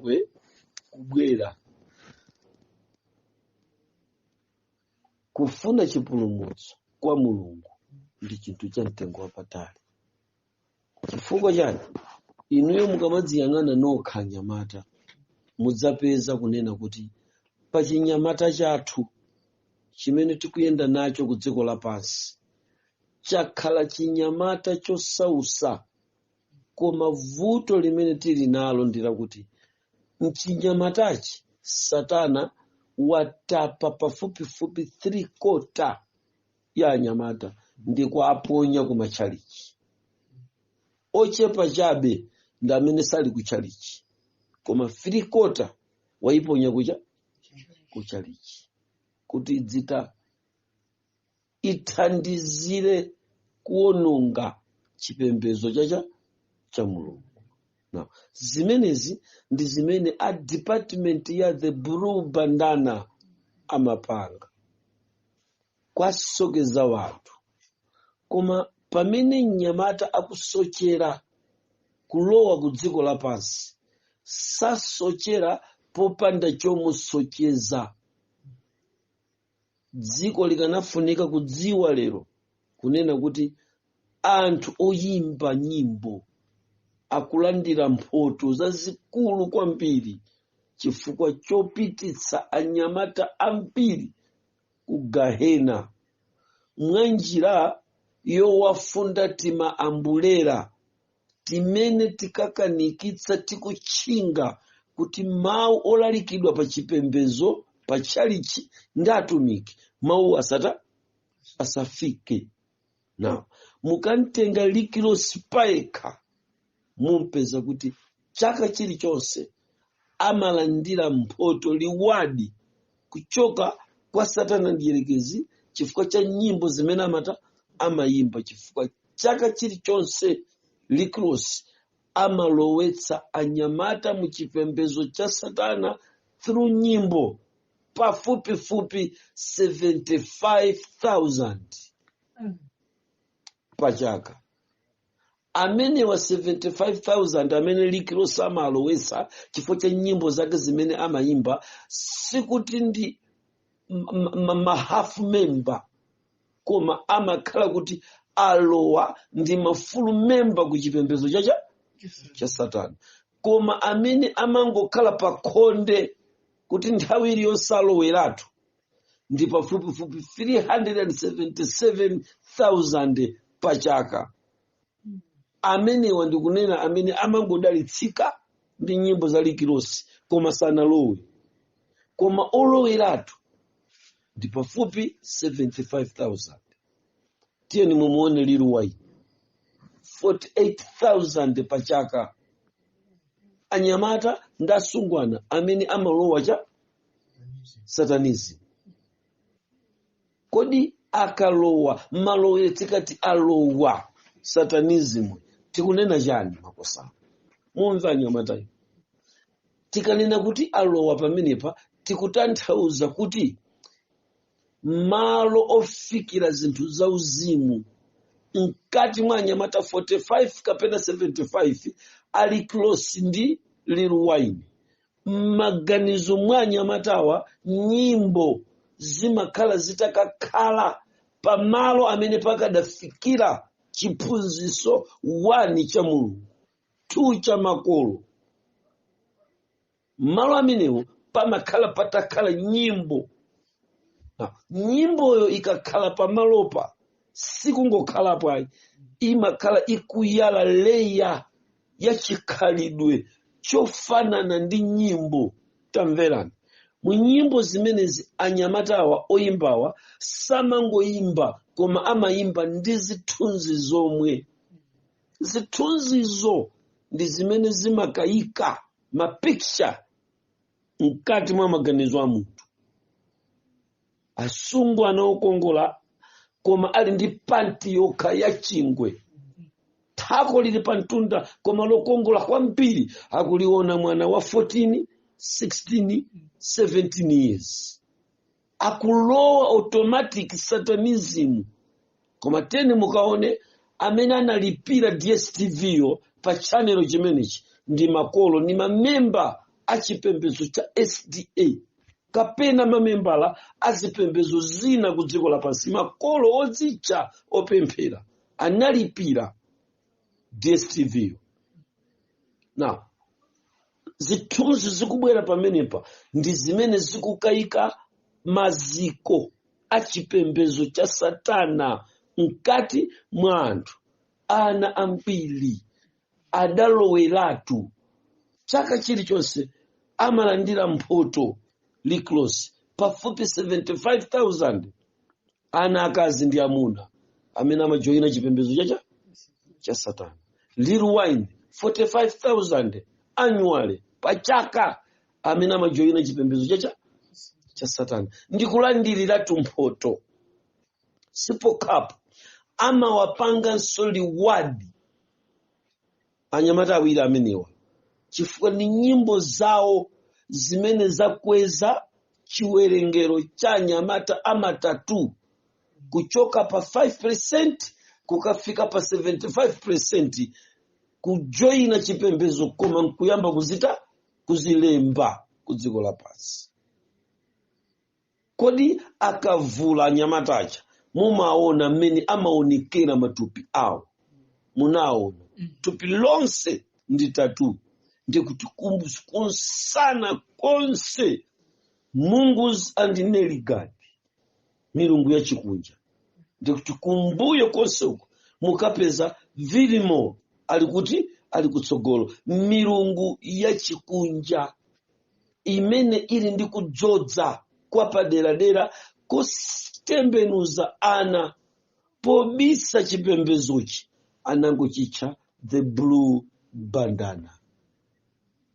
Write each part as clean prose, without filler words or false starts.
iwe kubwera kufuna chipulumutso kwa Mulungu ndi chinthu cha mtengo wapatali. Chifukwa chani inuyo mukamadziyang'ana nokha anyamata mudzapeza kunena kuti pa chinyamata chathu chimene tikuyenda nacho ku dziko lapansi chakhala chinyamata chosausa, koma vuto limene tili nalo ndirakuti mchinyamatachi satana watapa pafupifupi 3/4 ya anyamata ndi kuaponya ku matchalichi. Ochepa chabe ndi amene sali ku tchalichi, koma 3/4 waiponya ku tchalichi kuti dzita ithandizire kuononga chipembedzo cha Mulungu. Now, zimenezi ndi zimene a department ya the blue bandana amapanga kwasokeza wanthu. Koma pamene mnyamata akusochera kulowa ku dziko lapansi sasochera popanda chomusocheza. Dziko likanafunika kudziwa lero kunena kuti anthu oyimba nyimbo akulandira mphoto zazikulu kwambiri chifukwa chopititsa anyamata ambiri ku gahena mwanjira yowafunda tima ambulera timene tikakanikitsa tikutchinga kuti mawu olalikidwa pa chipembedzo pa tchalichi ndi atumiki mawu asafike. Now, mukantenga likilosi payekha mumpeza kuti chaka chilichonse amalandira mphoto liwadi kuchoka kwa satana ndiyerekezi chifukwa cha nyimbo zimene amayimba. Chifukwa chaka chilichonse likilosi amalowetsa anyamata mu chipembedzo cha satana through nyimbo pafupifupi 75,000 pachaka. Amene wa 75,000 amene likilosi amalowetsa chifukwa cha nyimbo zake zimene amayimba sikuti ndi mahafu member, koma amakhala kuti alowa ndi mafulu member ku chipembedzo cha satana. Koma amene amangokhala pa khonde kuti nthawi iliyonse aloweratu ndi pafupifupi 377,000 pachaka. Amenewa ndikunena amene amangodalitsika ndi nyimbo za likilosi koma sanalowe. Koma oloweratu ndi pafupi 75,000. Tiyeni mumuone Lil Wayne 48,000 pachaka. Anyamata ndasungwana amene amalowa cha satanism. Kodi akalowa malowe tikati alowa satanism tikunena chani makosa? Mumvani Motani. Tikanena kuti alowa pamenepa tikutanthauza kuti malo ofikira zinthu za uzimu mkati mwa anyamata 45 kapena 75 ali close ndi Lil Wayne. Maganizo mwa anyamatawa nyimbo zimakhala zitakakhala pamalo amene pakadafikira chiphunziso 1 cha Mulungu, 2 cha makolo. Malo amenewo pamakhala patakhala nyimbo. Nyimboyo ikakhala pamalopa sikungokhala pwayi, imakhala ikuyala leya ya chikhalidwe chofanana ndi nyimbo. Tamverani, mu nyimbo zimenezi anyamatawa oyimbawa samangoyimba koma amayimba ndi zithunzi zomwe. Zithunzizo ndi zimene zimakayika mapicture mkati mwa maganizo a munthu. Asungwana okongola koma ali ndi panti yokha ya chingwe, thako lili pantunda koma lokongola kwambiri akuliona mwana wa 14, 16, 17 years. Akulowa automatic satanism. Koma tene mukaone amene analipira DSTV yo pa channel chimenechi ndi makolo, ni mamemba achipembedzo cha SDA kapena mamembala azipembedzo zina ku dziko lapansi, makolo odzicha opemphera analipira DSTV. Now, zithunzi zikubwera pamenepa ndi zimene zikukayika maziko achipembedzo cha satana mkati mwa anthu. Ana ambiri adaloweratu chaka chilichonse amalandira mphoto liklosi pafupi 75,000 ana akazi ndi amuna amene amajoyina chipembedzo cha satana. Lil Wayne 45,000 annually pachaka amene amajoyina chipembedzo cha satana. Ndikulandirira tumphoto sipo cup amawapanga soliwadi anyamata awiri amenewa chifukwa ni nyimbo zawo zimene zakweza chiwerengero cha anyamata amatatu kuchoka pa 5% kukafika pa 75% kujoyina chipembedzo koma nkuyamba kuzilemba ku dziko lapansi. Kodi akavula anyamatacha mumaona mmene amaonekera matupi awo? Munaona tupi lonse ndi tatu, ndikuti kunsana konse Mungu's and Neligad, milungu ya chikunja, ndikuti kumbuyo konse uko mukapeza vilimo alikutsogolo milungu ya chikunja imene ili ndi kudzodza kwa padera kutembenuza ana pobisa chipembedzochi anangochicha the blue bandana.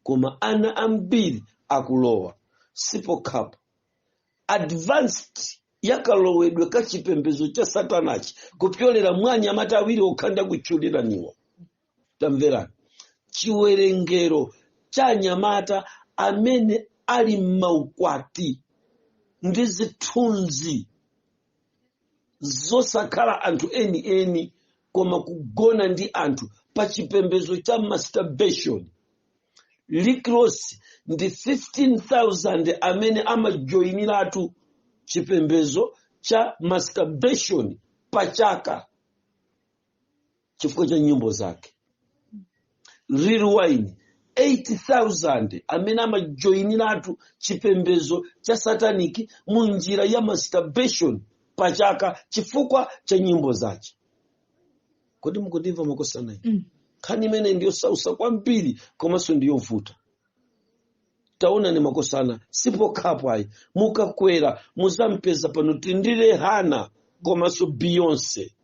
Koma ana ambiri akulowa sipo cup advanced yakalowedwe ka chipembedzo cha satanachi kupyolera mwanyamata awiri okhanda kuchuliraniwa. Tamverani, chiwerengero cha anyamata amene ali maukwati ndi zithunzi zosakhala anthu eni koma kugona ndi anthu pa chipembedzo cha masturbation. Likrosi ndi 15,000 amene amajoyiniratu chipembedzo cha masturbation pachaka chifukwa cha nyimbo zake. Lil Wayne 80,000 amene amajoyiniratu chipembedzo cha sataniki munjira ya masturbation pachaka chifukwa cha nyimbo zake. Kodi mukundimva makosana iyi? Khani imene ndiyo sausa kwambiri komanso ndiyovuta. Taona ni makosana sipo kapo ayi. Mukakwera muzampeza pano tindire Hana komanso Beyonce.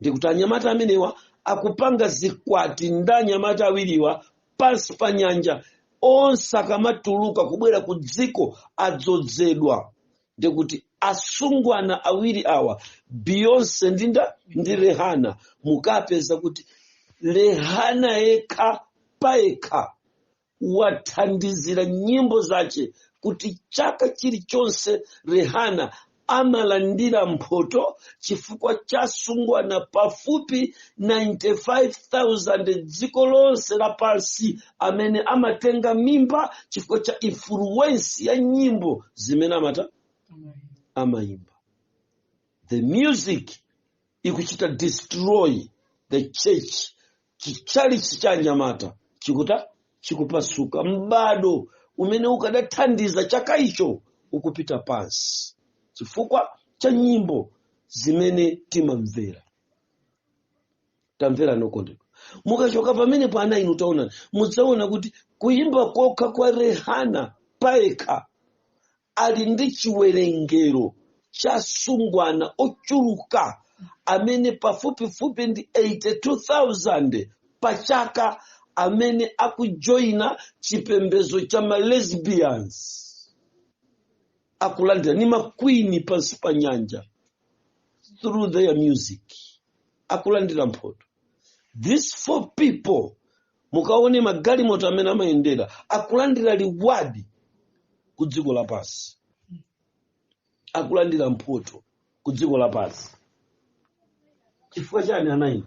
Ndikuti anyamata amenewa akupanga zikwati ndi anyamata awiriwa pansi pa nyanja onse akamatuluka kubwera ku dziko adzozedwa. Ndikuti asungwana awiri awa Beyonce ndi Rehana mukapeza kuti Rehana eka paeka wathandizira nyimbo zache kuti chaka chilichonse Rehana amalandira mphoto chifukwa cha sungwana pafupi 95,000 dziko lonse lapansi amene amatenga mimba chifukwa cha influence ya nyimbo zimene amaimba. The music ikuchita destroy the church. Chichali cha anyamata chikupasuka. Mbado umene ukadathandiza chaka icho ukupita pansi chifukwa cha nyimbo zimene timamvera. Tamvera nokondeka. Mukachoka pamene pa ana inu taona mudzaona kuti kuimba kokha kwa Rehana paeka ali ndi chiwerengero cha sungwana ochuluka amene pafupifupi ndi 82,000 pachaka amene akujoyina chipembedzo cha lesbians. Akulandira ni makwini pansi pa nyanja through their music. Akulandira mphoto. These 4 people mukaone magalimoto amene amayendera akulandira liwadi ku dziko lapansi. Akulandira mphoto ku dziko lapansi. Chifukwa chani anayi?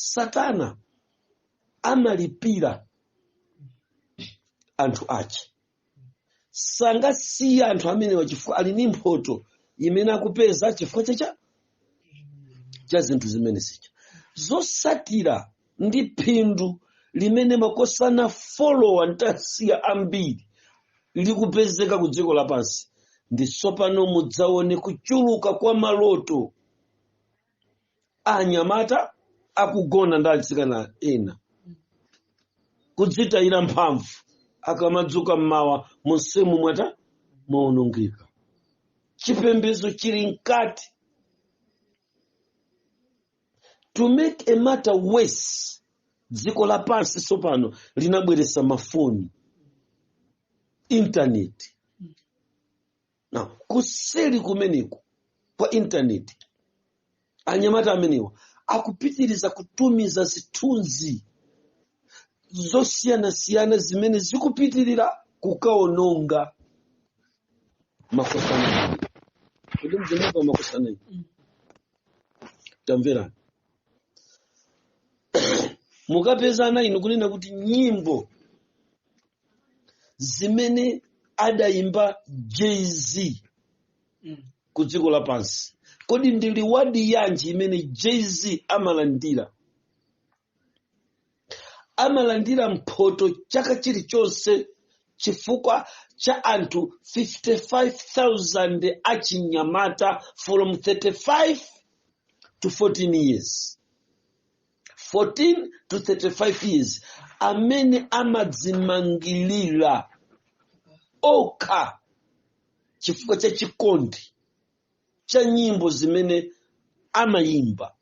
Satana amalipira anthu ache. Sangasiya anthu amene wachifukwa ali ndi mphoto imene akupeza chifukwa cha zinthu zimene zija. Zosatira ndi phindu limene makosana followa ntasiya ambiri likupezeka ku dziko lapansi. Nditsopano mudzaone kuchuluka kwa maloto anyamata akugona ndi atsikana ena, kudzitayira mphamvu akamadzuka mmawa monsemu mwata mwaonongeka. Chipembedzo chili mkati. To make a matter worse, dziko lapansi tsopano linabweretsa mafoni, internet. Now, kuseli kumeneko kwa internet, anyamata amenewa akupitiriza kutumiza zithunzi zosiyana-siyana zimene zikupitirira kukaononga makosana. Kodi mzimapa makosana iyi? Tamverani. Mukapezana inu kunena kuti nyimbo zimene adayimba Jay-Z ku dziko lapansi, kodi ndi liwadi yanji imene Jay-Z amalandira? Amalandira mphoto chaka chilichonse chifukwa cha anthu 55,000 achinyamata from 35 to 14 years. 14 to 35 years amene amadzimangilira okha chifukwa cha chikondi cha nyimbo zimene amayimba.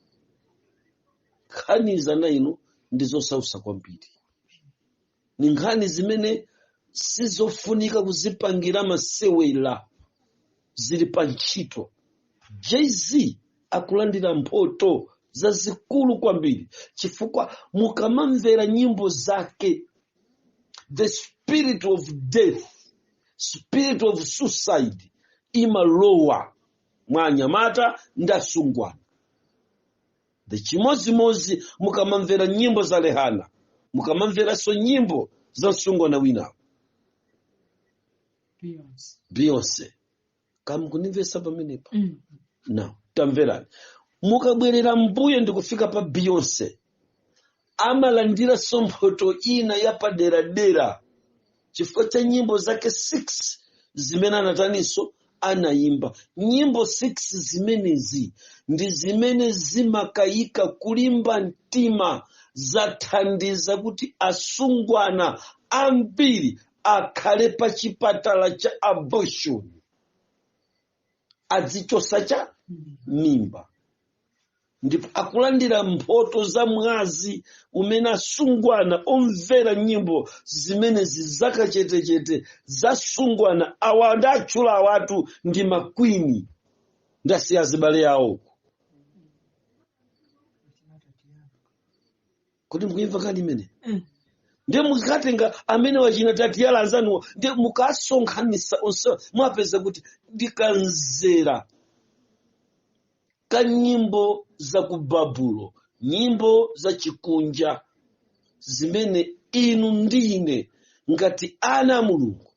Nkhani zana inu ndizosausa kwambiri. Ni nkhani zimene sizofunika kuzipangira masewera, zili pa ntchito. Jay-Z akulandira mphoto zazikulu kwambiri chifukwa mukamamvera nyimbo zake, the spirit of death, spirit of suicide imalowa mwa anyamata ndi asungwana. The chimozimozi mukamamvera nyimbo za Rehana, mukamamvera so nyimbo za asungwana wina Beyonce. Kamukunimvesa pamenepa? No, tamverani. Mukabwerera mbuye ndikufika pa Beyonce, amalandira mphoto ina ya padera-dera chifukwa cha nyimbo zake 6 zimene anataninso anayimba. Nyimbo 6 zimenezi ndi zimene zimakayika kulimba mtima, zathandiza kuti asungwana ambiri akhale pa chipatala cha abortion, adzichosa cha mimba. Ndipo akulandira mphoto za mwazi umene asungwana omvera nyimbo zimene zizakachetechete zasungwana awa ndatchula awatu ndi makwini ndasiya zibale yawo. Kuti mkuimva kani imene? Ndiye mukatenga amene wachina tatiyala anzanuwo ndiye mukasonkhanisa onse mwapeza kuti ndikanzera ka nyimbo za ku Babulo, nyimbo za chikunja zimene inu ndine ngati ana a Mulungu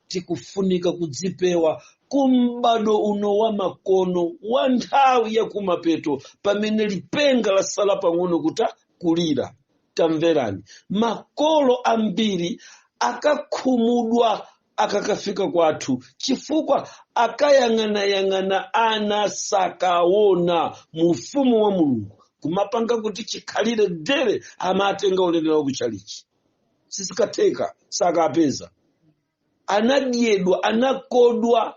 tikufunika kudzipewa kumbado uno wa makono wa nthawi ya kumapeto pamene lipenga lasala pang'ono kuta kulira. Tamverani, makolo ambiri akakhumudwa akakafika kwathu chifukwa akayang'ana ana sakaona mu ufumu wa Mulungu, kumapanga kuti chikhalire dere amatenga ulemerero wa kuchalichi. Sizikatheka, sakapeza. Anadyedwa, anakodwa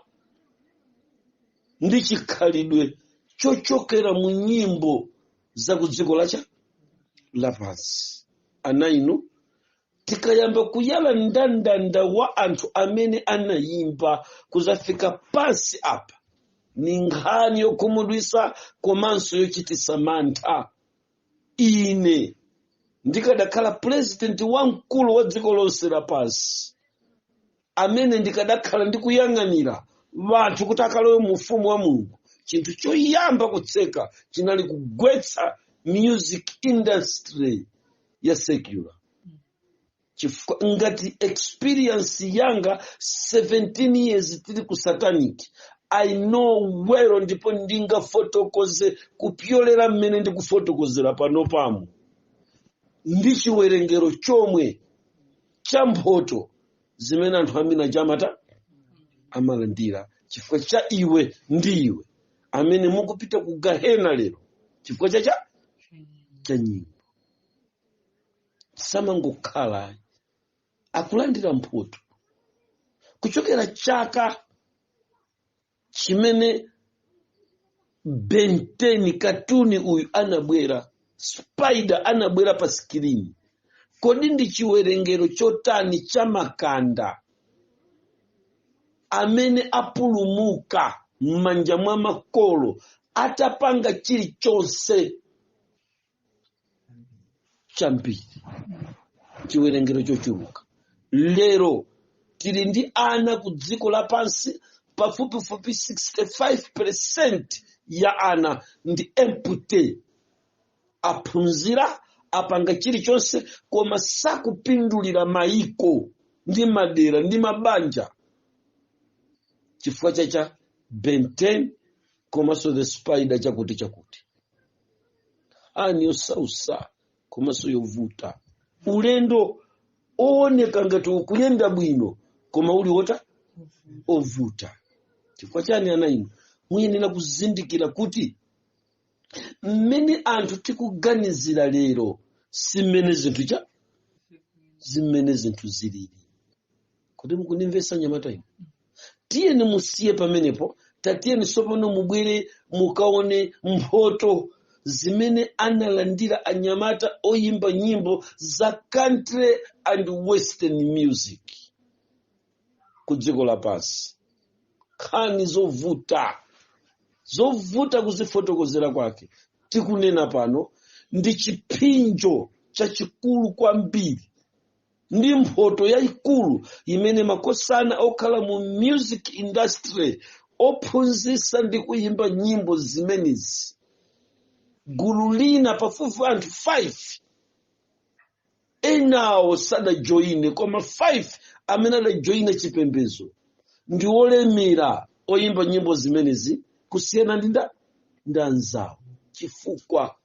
ndi chikhalidwe chochokera mu nyimbo za ku dziko lapansi. Ana inu tikayamba kuyala ndandanda wa anthu amene anayimba kuzafika pansi apa, ni nkhani yokhumudwisa komanso yochitisa mantha. Ine ndikadakhala president wamkulu wa dziko lonse lapansi, amene ndikadakhala ndikuyang'anira wanthu kuti akalowe mu ufumu wa Mulungu, chinthu choyamba kutseka chinali kugwetsa music industry ya secular. Chifukwa ngati experience yanga 17 years tili ku satanic, I know well ndipo ndingafotokoze kupyolera mmene ndikufotokozera pano pamo. Ndi chiwerengero chomwe cha mphoto zimene anthu amina chamata amalandira chifukwa cha iwe ndiwe amene mukupita ku gahena lero chifukwa cha nyimbo. Samangokhala akulandira mphoto kuchokera chaka chimene benteni katuni uyu anabwera, spider anabwera pa skrini. Kodi ndi chiwerengero chotani cha makanda amene apulumuka m'manja mwa makolo atapanga chilichonse chambiri? Chiwerengero chochuluka. Lero tili ndi ana ku dziko lapansi pafupifupi 65% ya ana ndi empty. Aphunzira apanga chilichonse koma sakupindulira maiko ndi madera ndi mabanja chifukwa cha benten komanso the spider chakuti. Ani osausa komanso yovuta. Ulendo ooneka ngati ukuyenda bwino koma uli wota ovuta. Chifukwa chani ana inu muyenera kuzindikira kuti mmene anthu tikuganizira lero simene zinthu zilili. Kodi mukunimvesa nyamata inu? Tiyeni musiye pamenepo, tatiyeni sopano mubwere mukaone mphoto zimene analandira anyamata oyimba nyimbo za country and western music ku dziko lapansi. Khani zovuta kuzifotokozera kwake. Tikunena pano ndi chipinjo chachikulu kwambiri, ndi mphoto yayikulu imene makosana okhala mu music industry ophunzitsa ndi kuyimba nyimbo zimenezi. Gulu lina pafupi anthu 5 enawo sadajoine koma 5 amene adajoina chipembedzo ndi olemera oyimba nyimbo zimenezi kusiyana ndi anzawo, chifukwa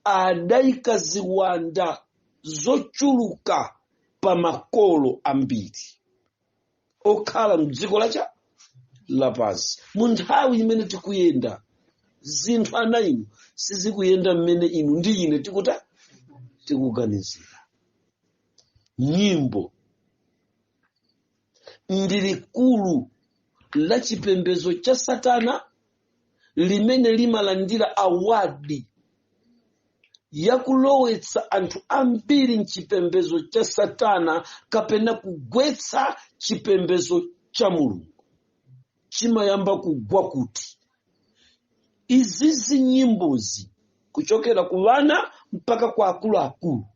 adaika ziwanda zochuluka pa makolo ambiri okhala mdziko lapansi. Mu nthawi imene tikuyenda zinthu ana inu sizikuyenda mmene inu ndi ine tikuganizira. Nyimbo ndi likulu la chipembedzo cha satana limene limalandira awadi yakulowetsa anthu ambiri mchipembedzo cha satana kapena kugwetsa chipembedzo cha Mulungu. Chimayamba kugwa kuti izizi nyimbozi kuchokera ku vana mpaka kwa akuluakulu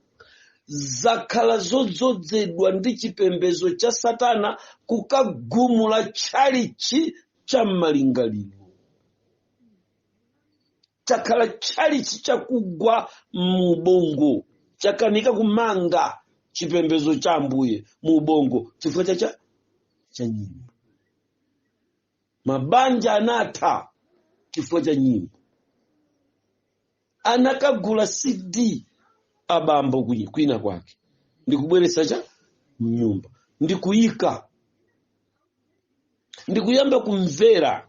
zakhala zodzozedwa ndi chipembedzo cha satana kukagumula tchalichi cha malingaliro. Chakhala tchalichi chakugwa mubongo, chakanika kumanga chipembedzo cha Ambuye mubongo chifukwa cha nyimbo. Mabanja anatha chifukwa cha nyimbo. Anakagula CD abambo kwina kwake ndikubweretsa mnyumba, ndikuyika, ndikuyamba kumvera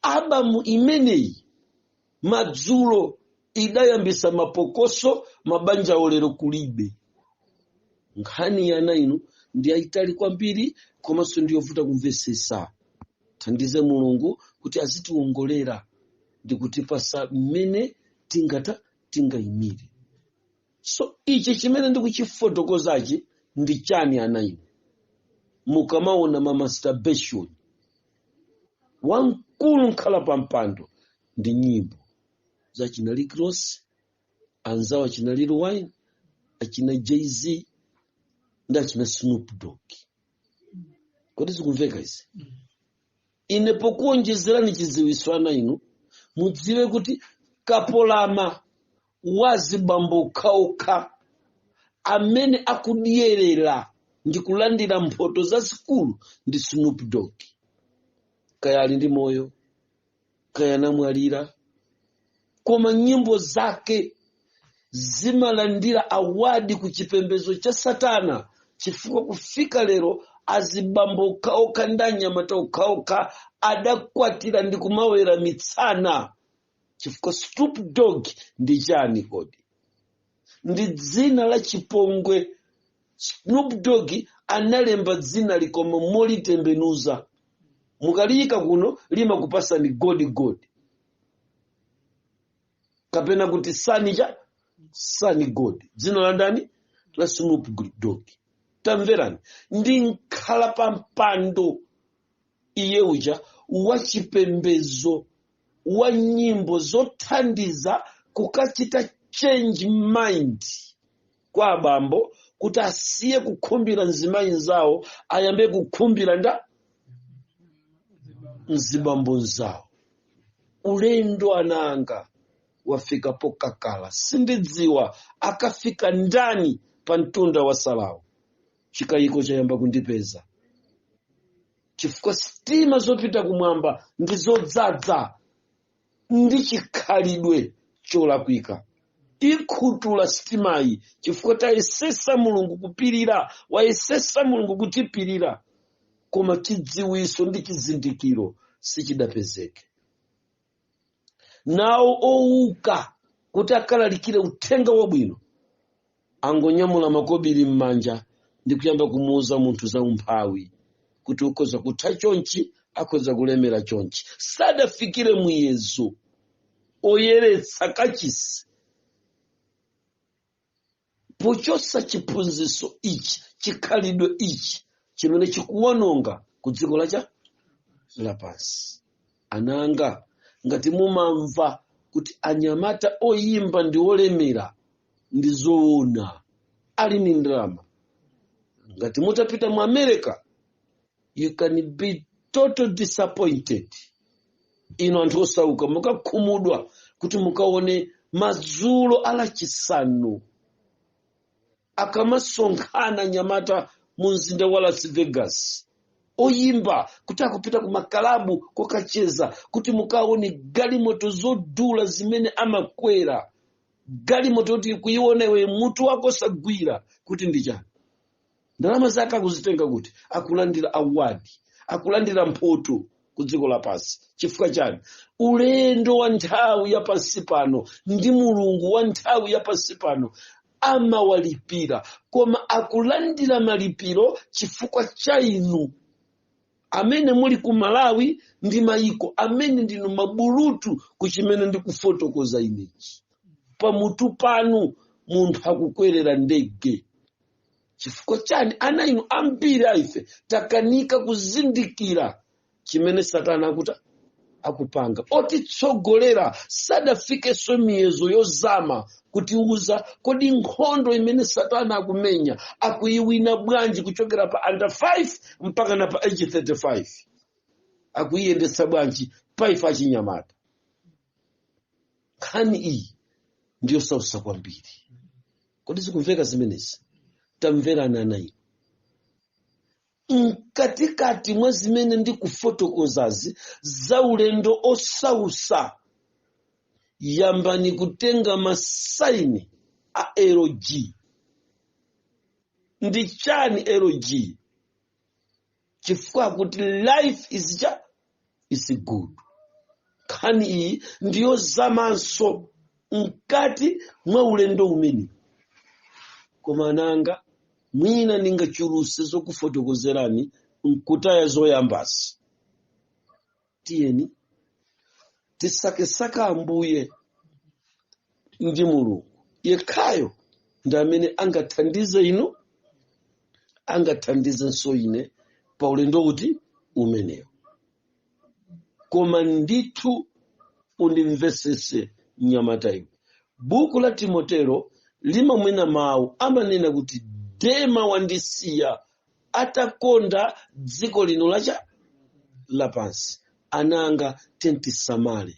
abamu imeneyi. Madzulo idayambisa mapokoso, mabanja olero kulibe. Nkhani yana inu ndi ayitali kwambiri komanso ndiyovuta kumvesesa. Thandize Mulungu kuti azitiwongolera ndi kutipasa mmene tingayimire. So ichi chimene ndikuchifotokozachi ndi chani ana inu? Mukamaona masturbation wankulu nkhala pampando ndi nyimbo za china Rick Ross, anzawa china Lil Wayne, achina Jay-Z ndi achina Snoop Dogg. Kodi zikumveka izi? Ine pokuonjezerani chidziwiso ana inu mudziwe kuti kapolama wazibambo okhaokha amene akudyerera ndi kulandira mphoto zazikulu ndi Snoop Dogg. Kaya ali ndi moyo, kaya anamwalira, koma nyimbo zake zimalandira awadi ku chipembedzo cha Satana, chifukwa kufika lero azibambo okhaokha ndi anyamata okhaokha adakwatira ndi kumawera mitsana. Chifukwa Snoop Dogg ndi chani kodi? Ndi dzina la chipongwe. Snoop Dogg analemba dzina likoma molitembenuza, mukaliyika kuno limakupasani God. Kapena kuti Sani God. Dzina la ndani? La Snoop Dogg. Tamverani, ndi nkhala pa mpando iye uja wa chipembedzo wa nyimbo zothandiza kukachita change mind kwa abambo kuti asiye kukhumbira nzimayi zawo ayambe kukhumbira nzibambo zawo. Ulendo ananga wafika pokakala, sindidziwa akafika ndani pa mtunda wa salawo. Chikayiko chayamba kundipeza, chifukwa sitima zopita kumwamba ndi zodzadza ndi chikhalidwe cholakwika. Ikhutula sitimayi chifukwa tayesesa Mulungu kupirira, wayesesa Mulungu kutipirira, koma chidziwiso ndi chizindikiro sichidapezeke. Nawo ouka kuti akalalikire uthenga wabwino angonyamula makobiri m'manja ndi kuyamba kumuuza munthu za umphawi kuti ukhoza kutha chonchi, akhoza kulemera chonchi. Sadafikire muyezo oyeretsa kachisi pochosa chiphunziso ichi, chikhalidwe ichi chimene chikuwononga ku dziko lapansi. Ananga, ngati mumamva kuti anyamata oyimba ndi olemera ndi zoona, ali ni ndalama. Ngati mutapita mu America, you can be total disappointed. Ino anthu osauka mukakhumudwa kuti mukaone madzulo alachisanu akamasonkhana nyamata mu mzinda wa Las Vegas oyimba kuti akupita ku makalabu kokacheza, kuti mukaone galimoto zodula zimene amakwera, galimoto kuti kuiona iwe mutu wako sagwira kuti ndi chani. Ndalama zake akuzitenga kuti akulandira awadi, akulandira mphoto ku dziko lapansi. Chifukwa chani? Ulendo wa nthawi ya pansi pano ndi Mulungu wa nthawi ya pansi pano amawalipira, koma akulandira malipiro chifukwa cha inu amene muli ku Malawi ndi mayiko amene ndinu mabulutu kuchimene ndikufotokoza inechi. Pamutu panu munthu akukwerera ndege. Chifukwa chani? Ana inu ambiri aife takanika kuzindikira chimene Satana akupanga. Otitsogolera sadafike so miyezo yozama kutiuza kodi nkhondo imene Satana akumenya akuiwina bwanji kuchokera pa under 5 mpaka na pa age 35. Akuiyendesa bwanji pa ifa achinyamata. Nkhani iyi ndiyo sausa kwambiri. Kodi zikumveka zimenezi? Tamverani anayi. Mkatikati mwa zimene ndikufotokozazi za ulendo osausa, yambani kutenga masaini a LG. Ndi chani LG? Chifukwa kuti life is good. Nkhani iyi ndiyo zamanso mkati mwa ulendo umene. Koma nanga mwina ningachuluse zokufotokozerani nkutaya zoyambasi. Tiyeni tisakesaka Ambuye ndi Mulungu yekhayo ndi amene angathandize inu, angathandize nso ine pa ulendo kuti umenewo. Koma ndithu undimvesese nyamata iwe. Buku la Timotero limamwena mawu amanena kuti Dema wandisiya atakonda dziko lino lapansi. Ananga tentisamale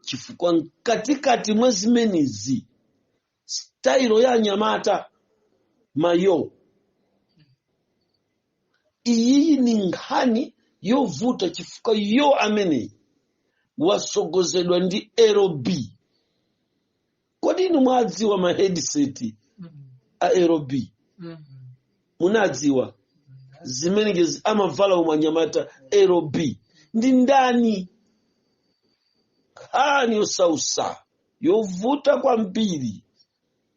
chifukwa katikati mwa zimenezi style ya nyamata mayo iyi ni nkhani yovuta chifukwa yo amene wasogozedwa ndi LB. Kodi inu mwadziwa ma headset a LB? Munadziwa zimene amavala umanyamata LB ndi ndani? Nkhani yosausa yovuta kwambiri.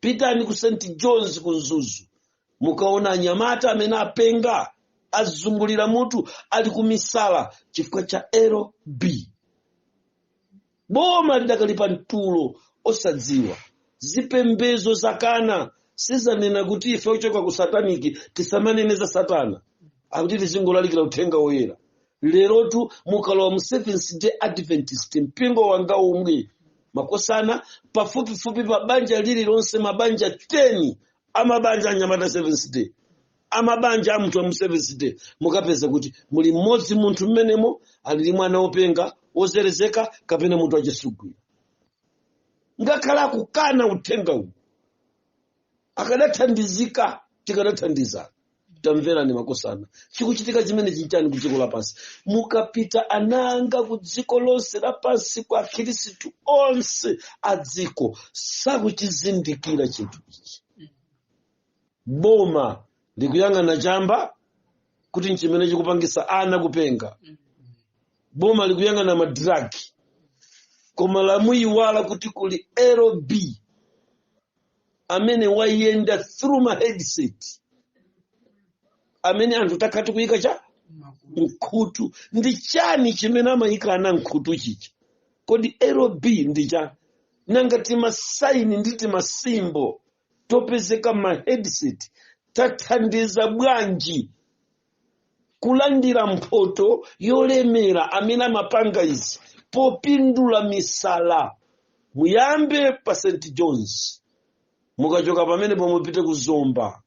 Pitani ku St. John's kunzuzu mukaona anyamata amene apenga azungulira mutu ali kumisala chifukwa cha LB. Boma lidakali pa mtulo osadziwa. Zipembedzo zakana sizanena kuti ife ochoka ku sataniki tisamaneneza satana akuti tizingolalikira uthenga woyera. Lerotu mukalowa mu Seventh Day Adventist mpingo wanga umwe makosana pafupifupi pa banja lililonse mabanja 10 amabanja anyamata Seventh Day, amabanja amtu wa mu Seventh Day. Mukapeza kuti muli mmodzi munthu mmenemo ali mwana openga ozerezeka kapena munthu achisugwira. Ngakhala kukana uthenga uwu akadathandizika tikadathandizana. Tamverani makosana. Chikuchitika chimene chinchani ku dziko lapansi. Mukapita ananga ku dziko lonse lapansi kwa Khristu onse adziko sakuchizindikira chinthu ichi. Boma likuyang'ana chamba kuti nchimene chikupangisa ana kupenga. Boma likuyang'ana madragi. Koma lamuyiwala kuti kuli LB amene wayenda through ma headset. Amene anthu takati kuyika cha mkhutu. Ndi chani chimene amayika ana mkhutu chicha? Kodi LB ndi chani? Nanga timasaini ndi timasimbo topezeka ma headset tathandiza bwanji kulandira mphoto yolemera amene amapanga izi popindula misala? Muyambe pa St. John's mukachoka pamene pomupite kuzomba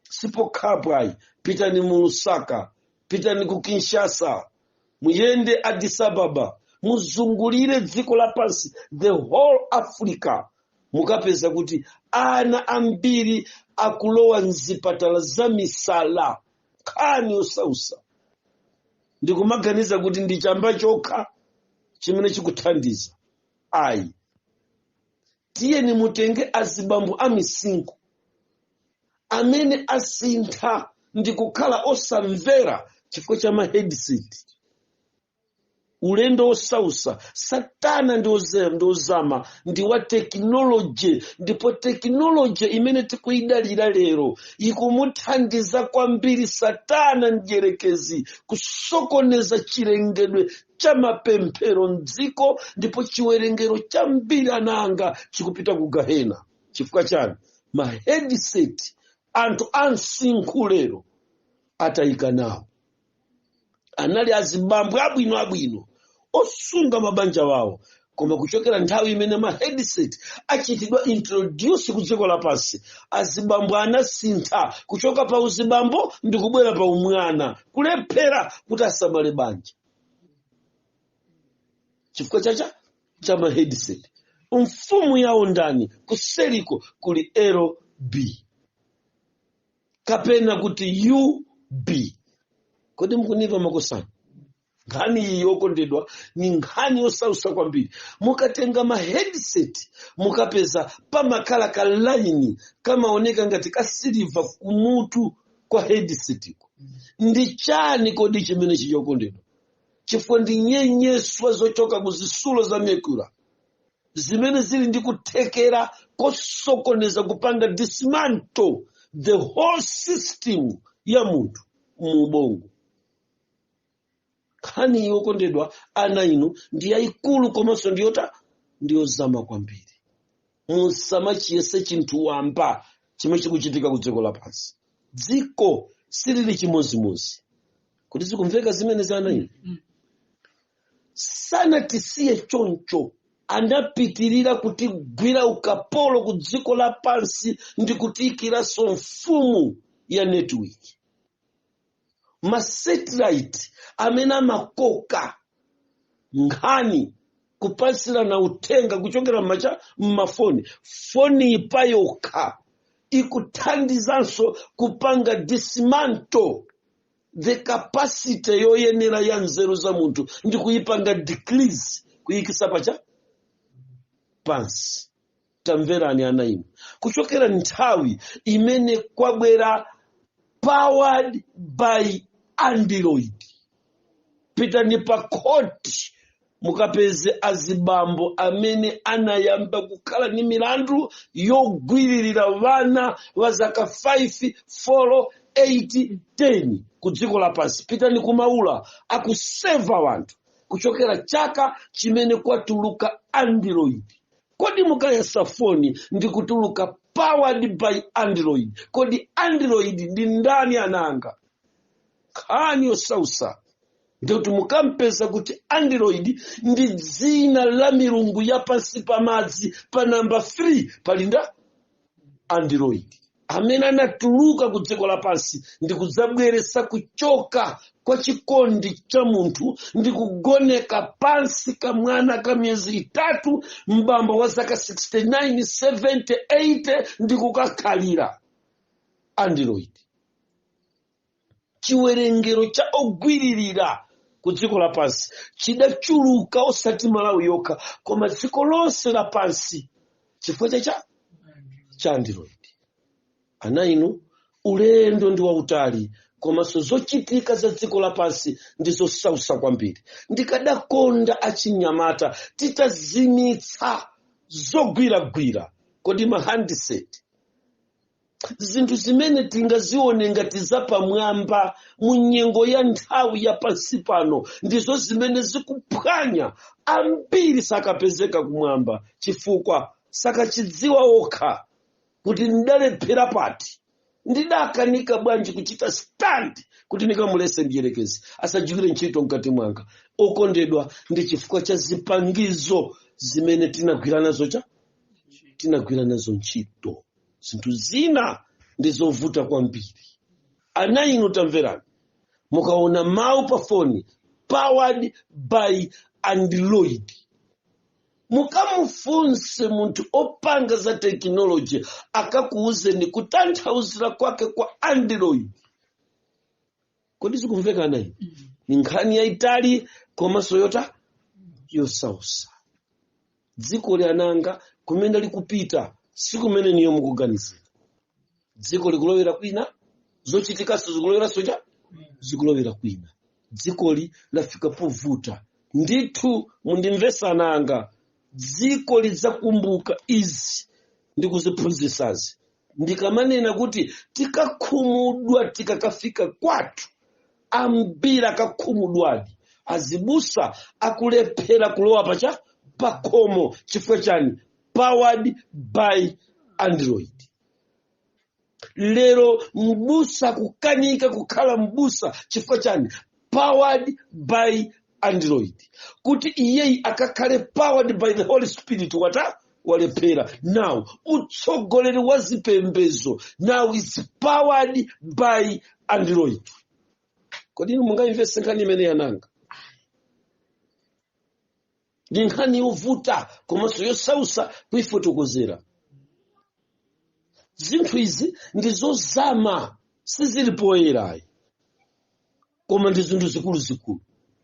sipo kabwai, pitani mu Lusaka, pitani ku Kinshasa, muyende Addis Ababa, muzungulire dziko lapansi, the whole Africa. Mukapeza kuti ana ambiri akulowa mzipatala za misala. Nkhani yosausa. Ndikumaganiza kuti ndi chamba chokha chimene chikuthandiza. Ayi. Tiyeni mutenge azibambo amisinko amene asintha ndikukhala osamvera chifukwa cha ma headset. Ulendo osausa. Satana ndiozama ndi wa technology. Ndipo technology imene tikuidalira lero ikumuthandiza kwambiri Satana njerekezi kusokoneza chilengedwe cha mapemphero mdziko, ndipo chiwerengero cha mbiri ananga chikupita ku Gahena. Chifukwa chani? Ma headset anthu ansinkhu lero ataika nawo. Anali azibambo abwino osunga mabanja wawo, koma kuchokera nthawi imene ma headset achitidwa introduce ku dziko lapansi, azibambo anasintha kuchoka pa uzibambo ndi kubwera pa umwana, kulephera kuti asamale banja. Chifukwa cha ma headset. Mfumu yawo ndani kuseliko kuli LB kapena kuti UB. Kodi mukuniva makosana? Nkhani iyi yokondedwa ni nkhani yosausa kwambiri. Mukatenga ma headset mukapeza pamakhala ka line kamaoneka ngati ka silver kumutu kwa headset iko. Ndi chani kodi chimene chiyokondedwa? Chifukwa ndi nyenyeswa zochoka kuzisulo za mekura zimene zili ndi kuthekera kosokoneza kupanga dismantle the whole system ya munthu mubongo. Nkhani yokondedwa ana inu ndi yayikulu komanso ndiyozama kwambiri. Musamachiyese chinthu wamba chimene chikuchitika ku dziko lapansi. Dziko silili chimozimozi. Kuti zikumveka zimene za ana inu? Sanatisiye choncho. Anapitirira kuti gwira ukapolo ku dziko lapansi ndi kutiikiranso mfumu ya network. Ma satellite amene amakoka nkhani kupasirana uthenga kuchokera m'mafoni. Foni ipayokha ikuthandizanso kupanga dismantle the capacity yoyenera ya nzeru za munthu ndi kuyipanga decrease, kuyikisa pansi. Tamverani ana inu, kuchokera nthawi imene kwabwera powered by android, pitani pa koti mukapeze azibambo amene anayamba kukhala ni milandu yogwiririra vana wa zaka 5, 4, 8, 10 ku dziko lapansi. Pitani kumaula akuseva wanthu kuchokera chaka chimene kwatuluka android. Kodi mukayesa foni ndi kutuluka powered by android? Kodi android ndi ndani ananga? Khani yosausa ndikuti mukampeza kuti android ndi dzina la milungu ya pansi pamadzi. Pa namba 3 palinda android amene anatuluka ku dziko lapansi ndi kudzabweretsa kuchoka kwa chikondi cha munthu ndi kugoneka pansi ka mwana ka miyezi 3, mbambo wa zaka 69, 70, 80 ndi kukakhalira android. Chiwerengero cha ogwiririra ku dziko lapansi chidachuluka, osati Malawi yokha koma dziko lonse lapansi, chifukwa cha android. Ana inu, ulendo ndi wautali komanso zochitika za dziko lapansi ndizosausa kwambiri. Ndikadakonda achinyamata titazimitsa zogwiragwira, kodi mahandset, zinthu zimene tingazione ngati zapamwamba mu nyengo ya nthawi ya pansi pano ndizo zimene zikuphwanya ambiri sakapezeka kumwamba, chifukwa sakachidziwa okha kuti ndalephera pati. Ndidakanika bwanji kuchita stand kuti nikamulese ndiyerekezi asajikire ntchito mkati mwanga. Okondedwa, ndi chifukwa cha zipangizo zimene tinagwira nazo ntchito. Zinthu zina ndizovuta kwambiri. Ana inu tamverani, mukaona mawu pa foni powered by android, mukamufunse munthu opanga za technology akakuuzeni kutanthauzira kwake kwa android. Kodi zikumveka nayi? Ni nkhani yaitali komanso yosausa. Dziko lyananga kumene likupita sikumene niyo mukuganizira. Dziko likulowera kwina, zochitikaso zikulowera zikulowera kwina. Dziko lafika povuta. Ndithu mundimvesa nanga, dziko lidzakumbuka izi ndi kuziphunzisazi. Ndikamanena kuti tikakhumudwa tikakafika kwathu, ambiri akakhumudwadi, azibusa akulephera kulowa pakhomo. Chifukwa chani? Powered by android. Lero mbusa kukanika kukhala mbusa. Chifukwa chani? Powered by android. Kuti iyeyi akakhale powered by the Holy Spirit walephera. Now utsogoleri wa zipembedzo now is powered by android. Kodi mungayimvese nkhani imene yananga? Ndi nkhani yovuta komanso yosausa kuifotokozera. Zinthu izi ndizozama, sizilipoyerayi, koma ndi zinthu zikuluzikulu.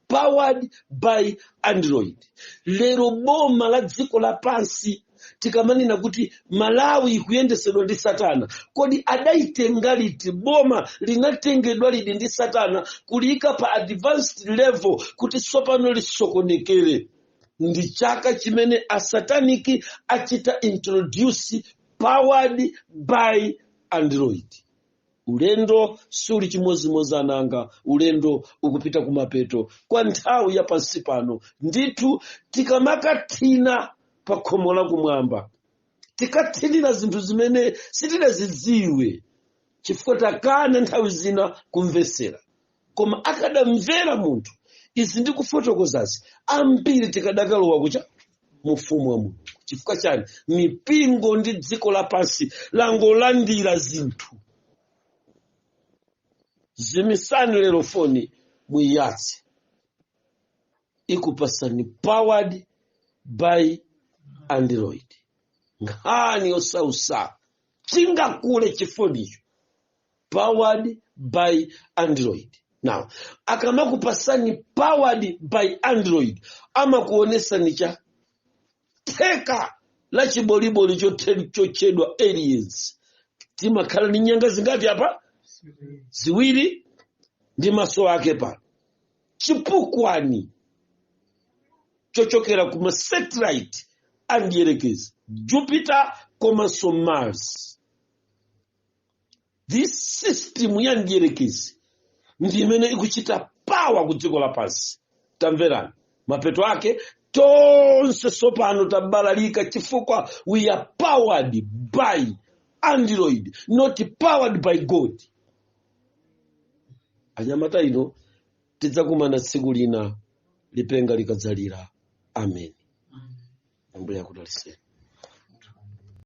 Powered by android. Lero boma la dziko lapansi tikamanena kuti Malawi ikuyendesedwa ndi satana. Kodi adaitenga liti boma linatengedwa lidi ndi satana kulika pa advanced level kuti sopano lisokonekere? Ndi chaka chimene asataniki achita introduce powered by android. Ulendo suli chimozimozi ananga, ulendo ukupita kumapeto kwa nthawi ya pansi pano. Ndithu tikamakathina pa khomo la kumwamba, tikathirira zinthu zimene sitinazidziwe, chifukwa takana nthawi zina kumvesera. Koma akadamvera munthu izi ndikufotokozazi, ambiri tikadakalowa mufumu wa Mulungu. Chifukwa chani? Mipingo ndi dziko lapansi langolandira zinthu. Zimisani lero foni muiyatse, ikupasani powered by android. Nkhani yosausa chingakule chifonicho powered by android. Now akamakupasani powered by android amakuonesani cha teka la chiboliboli chochedwa aliens. Timakhala ni nyanga zingati apa? Ziwiri ndi maso ake pa. Chipukwani chochokera kuma satellite andierekezi Jupiter komanso Mars. This system yandierekezi ndi imene ikuchita power ku dziko lapansi. Tamverani mapeto ake tonse sopano tabalalika chifukwa we are powered by android, not powered by God. Anyamata ino tidzakumana tsiku lina lipenga likadzalira. Amen. Ambuye akudaliseni.